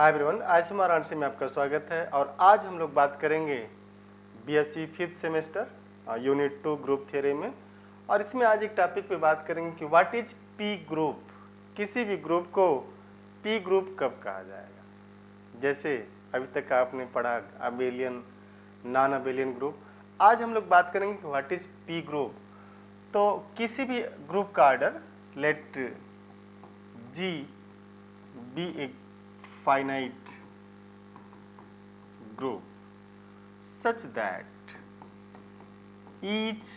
Hi everyone, ISM Varanasi में आपका स्वागत है। और आज हम लोग बात करेंगे BSc 5th semester unit 2 group theory में। और इसमें आज एक टॉपिक पे बात करेंगे कि व्हाट इज पी ग्रुप। किसी भी ग्रुप को पी ग्रुप कब कहा जाएगा। जैसे अभी तक आपने पढ़ा अबेलियन, नॉन अबेलियन ग्रुप। आज हम लोग बात करेंगे कि व्हाट इज पी ग्रुप। तो किसी भी ग्रुप का order late G B A finite group such that each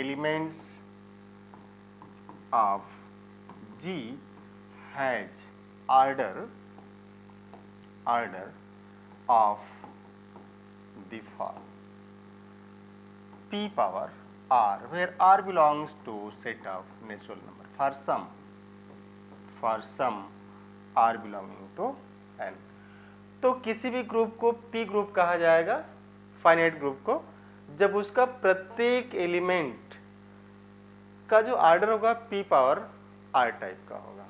elements of G has order of the form p power r, where r belongs to set of natural number. For some r belonging to n, तो किसी भी group को P group कहा जाएगा, finite group को, जब उसका प्रत्येक एलिमेंट का जो ऑर्डर होगा पी पावर आर टाइप का होगा।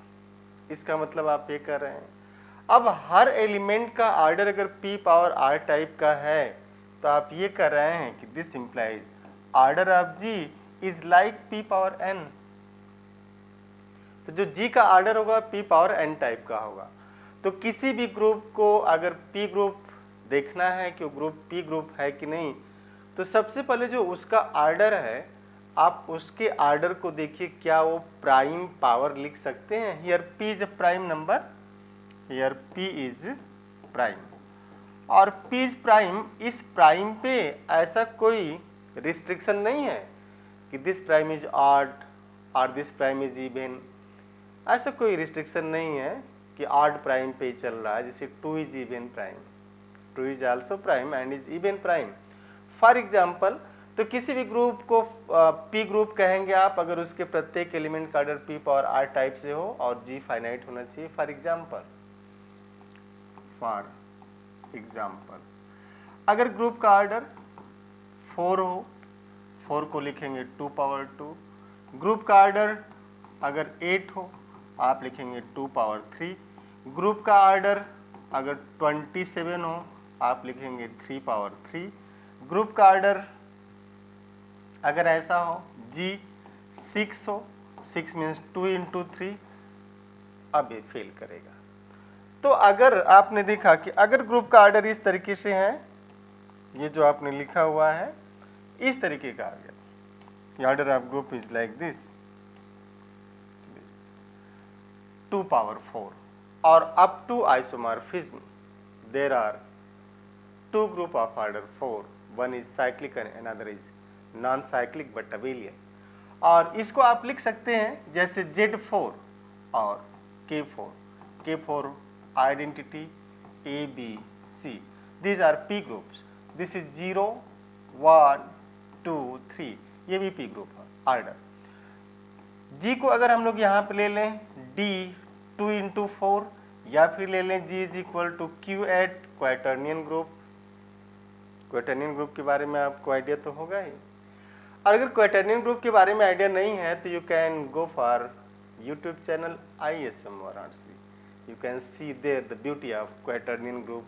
इसका मतलब आप ये कर रहे हैं, अब हर एलिमेंट का ऑर्डर अगर पी पावर आर टाइप का है तो आप ये कर रहे हैं कि this implies order of G is like P power N. तो जो जी का ऑर्डर होगा पी पावर एन टाइप का होगा। तो किसी भी ग्रुप को अगर पी ग्रुप देखना है कि वो ग्रुप पी ग्रुप है कि नहीं, तो सबसे पहले जो उसका ऑर्डर है आप उसके ऑर्डर को देखिए, क्या वो प्राइम पावर लिख सकते हैं। Here P is a prime number, here P is prime, और पी इज प्राइम। इस प्राइम पे ऐसा कोई रिस्ट्रिक्शन नहीं है कि दिस प्राइम इज ऑड और दिस प्राइम इज इवन। ऐसा कोई रिस्ट्रिक्शन नहीं है कि ऑड प्राइम पे चल रहा है। जैसे 2 is even prime, 2 is also prime and is even prime for example. तो किसी भी ग्रुप को पी ग्रुप कहेंगे आप अगर उसके प्रत्येक एलिमेंट का order P power R type से हो और जी फाइनाइट होना चाहिए। फॉर एग्जाम्पल अगर ग्रुप का ऑर्डर 4 हो, 4 को लिखेंगे 2 पावर 2। ग्रुप का ऑर्डर अगर 8 हो आप लिखेंगे 2 पावर 3। ग्रुप का ऑर्डर अगर 27 हो आप लिखेंगे 3 पावर 3। ग्रुप का ऑर्डर अगर ऐसा हो जी 6 हो, 6 मीन्स 2 इंटू 3, अब ये फेल करेगा। तो अगर आपने देखा कि अगर ग्रुप का ऑर्डर इस तरीके से है, ये जो आपने लिखा हुआ है इस तरीके का आ गया, order of group is like this 2 power 4, or up to isomorphism there are two group of order 4, one is cyclic and another is non-cyclic but abelian। और इसको आप लिख सकते हैं जैसे Z4 और K4, K4 identity A B C, these are P groups, this is 0 1 2 3, ये भी P group है ऑर्डर। जी को अगर हम लोग यहाँ पे ले लें डी 2 इंटू 4, या फिर ले लें G is equal to Q eight quaternion group. Quaternion group के बारे में आपको आइडिया तो होगा ही। और अगर क्वाटर्नियन ग्रुप के बारे में आइडिया नहीं है तो you can go for YouTube channel ISM Varanasi, you can see there the beauty of quaternion group,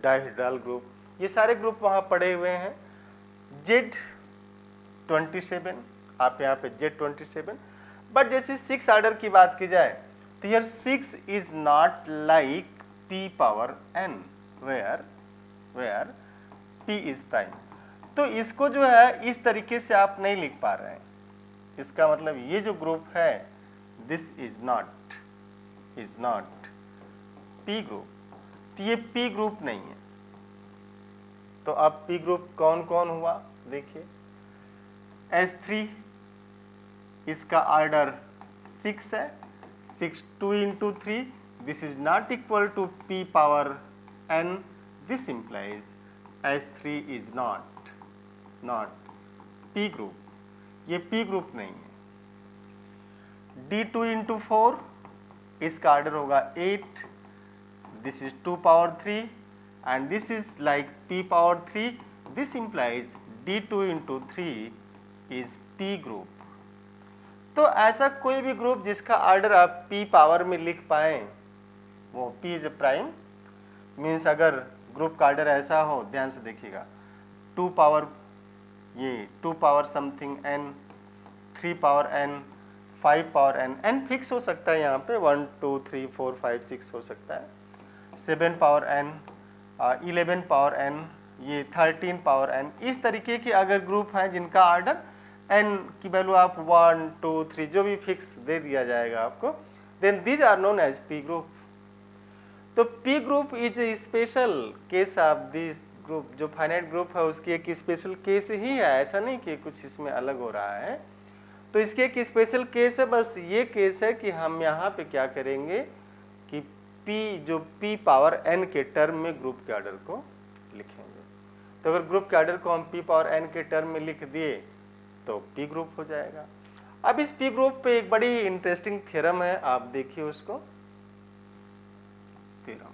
dihedral group, ये सारे ग्रुप वहाँ पड़े हुए हैं। Z27 आप यहाँ पे Z27, बट जैसे 6 ऑर्डर की बात की जाए तो यार 6 is not like p power n where p is prime. तो इसको जो है इस तरीके से आप नहीं लिख पा रहे हैं। इसका मतलब ये जो ग्रुप है this is not p group, तो ये p ग्रुप नहीं है। तो अब p ग्रुप कौन कौन हुआ देखिए, S3 इसका ऑर्डर 6 है, 6 2 into 3, this is not equal to p power n, this implies S3 is not p group, ये p ग्रुप नहीं है। D2 इंटू 4 इसका ऑर्डर होगा 8, this is 2 power 3 and this is like p power 3, this implies D2 into 3 is p group. तो ऐसा कोई भी group जिसका ऑर्डर आप p पावर में लिख पाए वो P इज प्राइम मीन्स अगर ग्रुप का ऑर्डर ऐसा हो, ध्यान से देखिएगा, 2 पावर ये 2 power something n, 3 power n, 5 power n, n fix हो सकता है यहाँ पे 1 2 3 4 5 6 हो सकता है, 7 पावर n, 11 पावर n, ये 13 पावर n, इस तरीके के अगर ग्रुप हैं जिनका ऑर्डर n की वैल्यू आप 1 2 3 जो भी फिक्स दे दिया जाएगा आपको, then these are known as P group. तो P group is a special case of this group, जो फाइनाइट ग्रुप है उसकी एक स्पेशल केस ही है, ऐसा नहीं कि कुछ इसमें अलग हो रहा है। तो इसके एक स्पेशल केस है, बस ये केस है कि हम यहाँ पे क्या करेंगे कि P जो P पावर n के टर्म में ग्रुप के ऑर्डर को लिखेंगे। तो अगर ग्रुप के ऑर्डर को हम P पावर n के टर्म में लिख दिए तो P ग्रुप हो जाएगा। अब इस P ग्रुप पे एक बड़ी इंटरेस्टिंग थ्योरम है, आप देखिए उसको। थ्योरम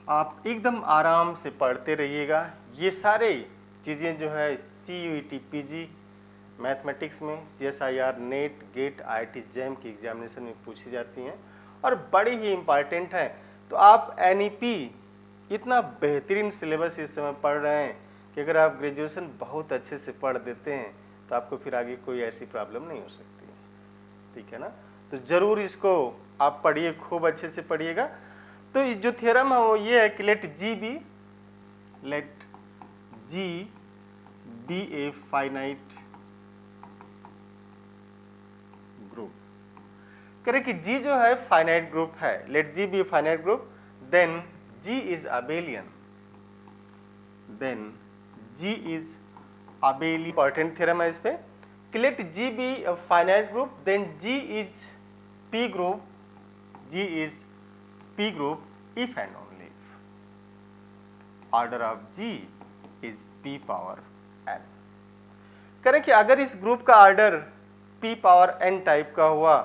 आप एकदम आराम से पढ़ते रहिएगा। ये सारे चीज़ें जो है CUET PG मैथमेटिक्स में, CSIR NET gate IIT JAM की एग्जामिनेशन में पूछी जाती हैं और बड़ी ही इम्पॉर्टेंट है। तो आप NEP इतना बेहतरीन सिलेबस इस समय पढ़ रहे हैं कि अगर आप ग्रेजुएशन बहुत अच्छे से पढ़ देते हैं तो आपको फिर आगे कोई ऐसी प्रॉब्लम नहीं हो सकती, ठीक है ना। तो जरूर इसको आप पढ़िए, खूब अच्छे से पढ़िएगा। तो जो थ्योरम है वो ये है कि let G be a finite group. करें कि G जो है फाइनाइट ग्रुप है, let G be finite group, then G is abelian, then G is abelian. Important theorem है इस पे कि let G be finite group, then G is P group, G is P group if and only if order of G is P power n। करें कि अगर इस group का order P power n type का हुआ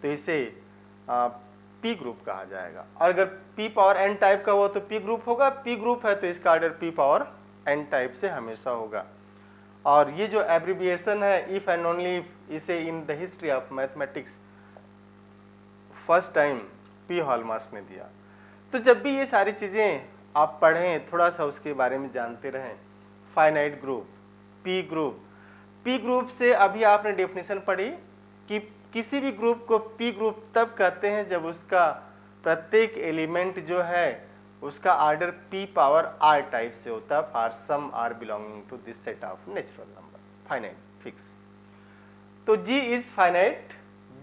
तो इसे P group कहा जाएगा, और अगर P पावर n टाइप का हुआ तो P ग्रुप होगा, P ग्रुप है तो इसका order P power n type से हमेशा होगा। और ये जो एब्रिविएशन है इफ एंड ओनली इफ, इसे in the history of mathematics first time P hallmarks ने दिया। तो जब भी ये सारी चीज़ें आप पढ़ें, थोड़ा सा उसके बारे में जानते रहें। फाइनाइट ग्रुप, P ग्रुप से अभी आपने डेफिनेशन पढ़ी कि किसी भी ग्रुप को P ग्रुप तब कहते हैं जब उसका प्रत्येक एलिमेंट जो है उसका order P power R type से होता है, for some R belonging to this set of natural number, finite fix. तो G is finite,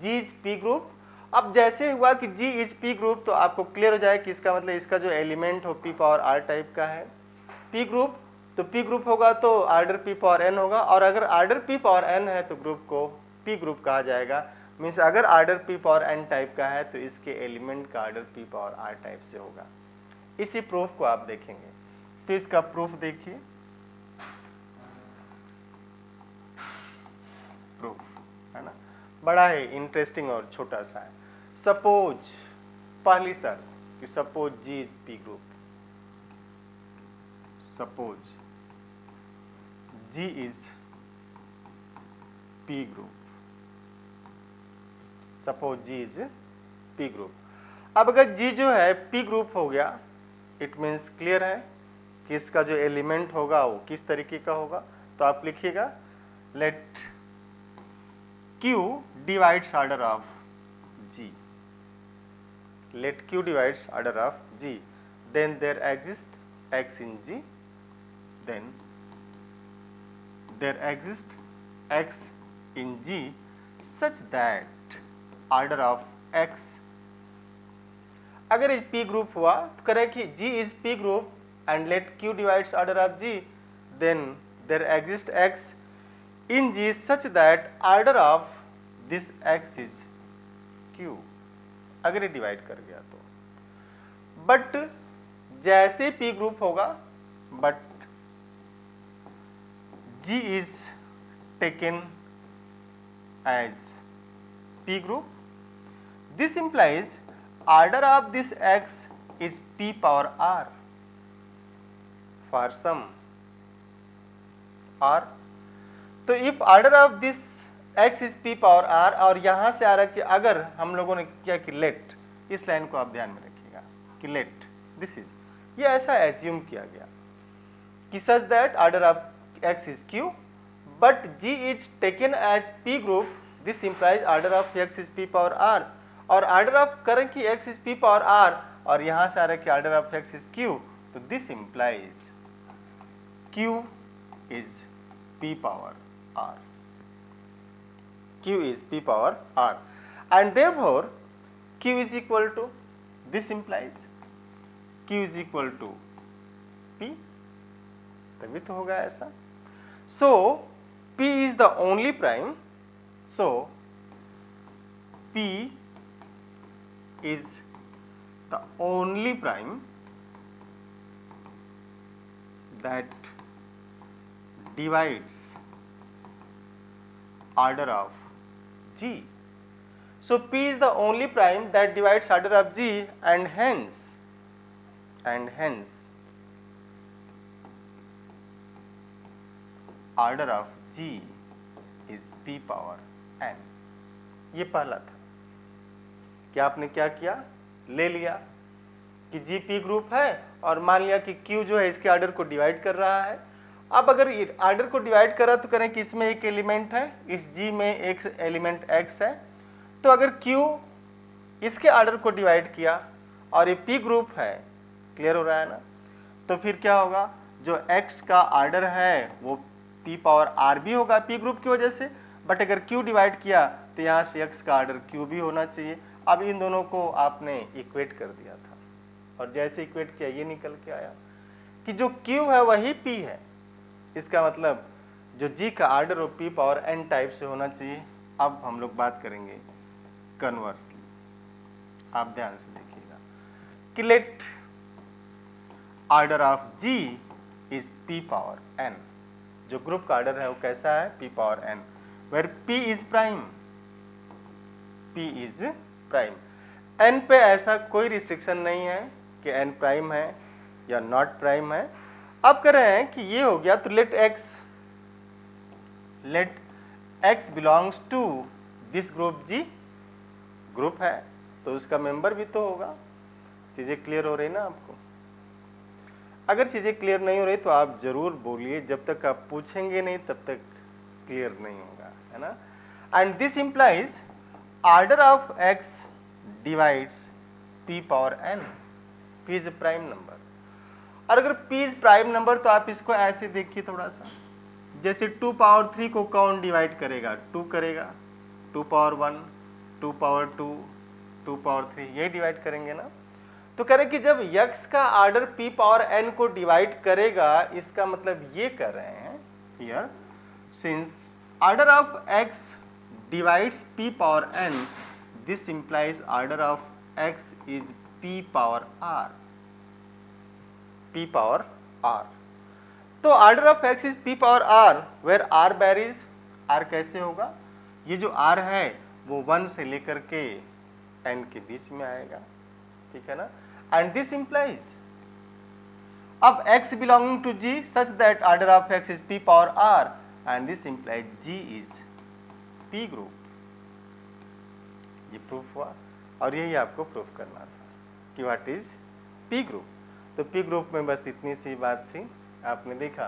G is P group. अब जैसे हुआ कि G इज P ग्रुप तो आपको क्लियर हो जाए कि इसका मतलब इसका जो एलिमेंट हो P पावर R टाइप का है, P ग्रुप, तो P ग्रुप होगा तो ऑर्डर P पावर n होगा, और अगर ऑर्डर P पावर n है तो ग्रुप को P ग्रुप कहा जाएगा। मीन्स अगर order P power n type का है तो इसके एलिमेंट का order P power R type से होगा। इसी प्रूफ को आप देखेंगे। तो इसका प्रूफ देखिए, प्रूफ है ना, बड़ा है इंटरेस्टिंग और छोटा सा है। सपोज, पहली शर्त कि suppose G is P group, suppose G is P group, suppose G is P group. अब अगर G जो है P ग्रुप हो गया, इट मीन्स क्लियर है कि इसका जो एलिमेंट होगा वो किस तरीके का होगा। तो आप लिखिएगा late Q divides order of G, let Q divides order of G, then there exists X in G, then there exists X in G such that order of X, अगर P ग्रुप हुआ तो करें कि G is P group and let Q divides order of G, then there exists X in G such that order of this X is Q, अगर ये divide कर गया तो। बट जैसे P ग्रुप होगा, but G is taken as P group, this implies order of this X is P power R for some R. So if order of this x is p power r, और यहां से आ रहा है कि अगर हम लोगों ने किया कि लेट, इस लाइन को आप ध्यान में रखिएगा कि लेट दिस इज, ये ऐसा एज्यूम किया गया कि such that order of x is q but g is taken as p group, this implies order of x is p power r, और ऑर्डर ऑफ करें कि x is p power r, और यहां से आ रहा है कि order of x is q, तो this implies q is p power r, q is p power r, and therefore q is equal to, this implies q is equal to p, तभी तो होगा ऐसा. So p is the only prime, so p is the only prime that divides order of G. So p is the only prime that divides order of G, and hence order of G is p power n. ये पहला था कि आपने क्या किया, ले लिया कि G p ग्रुप है और मान लिया कि Q जो है इसके ऑर्डर को डिवाइड कर रहा है. अब अगर ऑर्डर को डिवाइड कर रहा तो करें कि इसमें एक एलिमेंट है, इस G में एक एलिमेंट X है, तो अगर Q इसके ऑर्डर को डिवाइड किया और ये P ग्रुप है, क्लियर हो रहा है ना, तो फिर क्या होगा, जो X का ऑर्डर है वो P पावर R भी होगा P ग्रुप की वजह से, बट अगर Q डिवाइड किया तो यहाँ से X का ऑर्डर Q भी होना चाहिए. अब इन दोनों को आपने इक्वेट कर दिया था, और जैसे इक्वेट किया ये निकल के आया कि जो Q है वही P है. इसका मतलब जो G का ऑर्डर वो P पावर n टाइप से होना चाहिए. अब हम लोग बात करेंगे कन्वर्सली, आप ध्यान से देखिएगा कि let order of G is P power n. जो ग्रुप का ऑर्डर है वो कैसा है, P power n, where P is prime, P is prime. n पे ऐसा कोई रिस्ट्रिक्शन नहीं है कि n प्राइम है या नॉट प्राइम है. अब कह रहे हैं कि ये हो गया, तो let x belongs to this group G, group है तो उसका मेंबर भी तो होगा. चीजें क्लियर हो रही ना आपको? अगर चीजें क्लियर नहीं हो रही तो आप जरूर बोलिए, जब तक आप पूछेंगे नहीं तब तक क्लियर नहीं होगा, है ना. And this implies order of x divides p power n. p is a prime number, और अगर p इज प्राइम नंबर तो आप इसको ऐसे देखिए थोड़ा सा, जैसे 2 पावर 3 को कौन डिवाइड करेगा, 2 करेगा, 2 पावर 1, 2 पावर 2, 2 पावर 3, ये डिवाइड करेंगे ना. तो कह रहे कि जब x का ऑर्डर p पावर n को डिवाइड करेगा, इसका मतलब ये कर रहे हैं here, since order of x divides p power n, this implies order of x is p power r, p power r. तो order of x is p power r, where r varies. r कैसे होगा, ये जो r है वो 1 से लेकर के n के बीच में आएगा, ठीक है ना. एंड दिस इंप्लाइज, अब x belonging to G such that order of x is p power r, and this implies G is p group. ये प्रूफ हुआ, और यही आपको प्रूफ करना था कि व्हाट इज p ग्रुप. तो p ग्रुप में बस इतनी सी बात थी. आपने देखा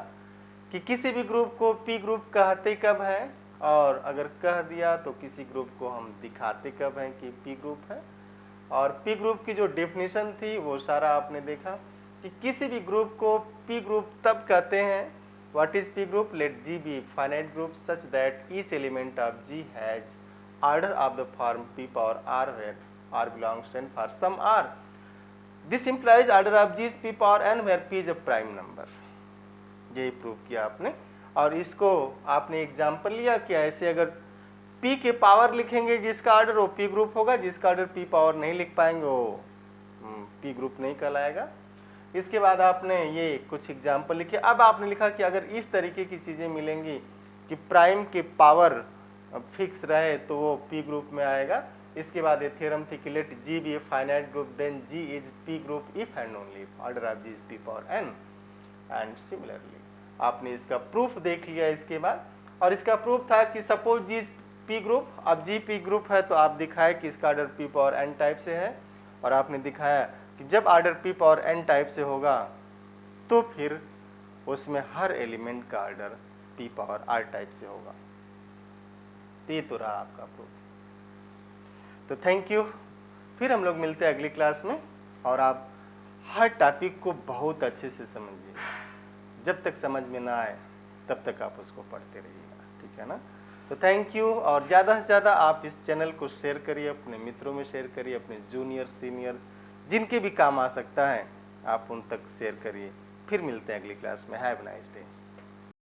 कि किसी भी ग्रुप को p ग्रुप कहते कब है, और अगर कह दिया तो किसी ग्रुप को हम दिखाते कब हैं कि p ग्रुप है. और p ग्रुप की जो डेफिनेशन थी वो सारा आपने देखा कि किसी भी ग्रुप को p ग्रुप तब कहते हैं, what is p group, let G be finite group such that each element of G has order of the form p power r, where r belongs to n for some r. This implies order of G is p power n, where p is a prime number. यही prove किया आपने, और इसको आपने example लिया कि ऐसे अगर p के पावर लिखेंगे जिसका ऑर्डर वो p ग्रुप होगा, जिसका ऑर्डर p पावर नहीं लिख पाएंगे वो p ग्रुप नहीं कहलाएगा. इसके बाद आपने ये कुछ एग्जाम्पल लिखे. अब आपने लिखा कि अगर इस तरीके की चीजें मिलेंगी कि प्राइम के पावर फिक्स रहे तो वो p ग्रुप में आएगा. इसके बाद ये थ्योरम थी कि let G be a finite group, then G is p group if and only if order of G is p power n. And similarly आपने इसका प्रूफ देख लिया इसके बाद, और इसका प्रूफ था कि suppose G is P group, अब जी पी ग्रुप है तो आप दिखाए कि इसका order P power N type से है, और आपने दिखाया कि जब order P power N type से होगा तो फिर उसमें हर एलिमेंट का order P power R type से होगा। तो ये तो रहा आपका प्रूफ। तो थैंक यू, फिर हम लोग मिलते हैं अगली क्लास में, और आप हर टॉपिक को बहुत अच्छे से समझिए। जब तक समझ में ना आए तब तक आप उसको पढ़ते रहिएगा, ठीक है ना। तो थैंक यू, और ज़्यादा से ज़्यादा आप इस चैनल को शेयर करिए, अपने मित्रों में शेयर करिए, अपने जूनियर सीनियर जिनके भी काम आ सकता है आप उन तक शेयर करिए। फिर मिलते हैं अगली क्लास में। Have a nice day.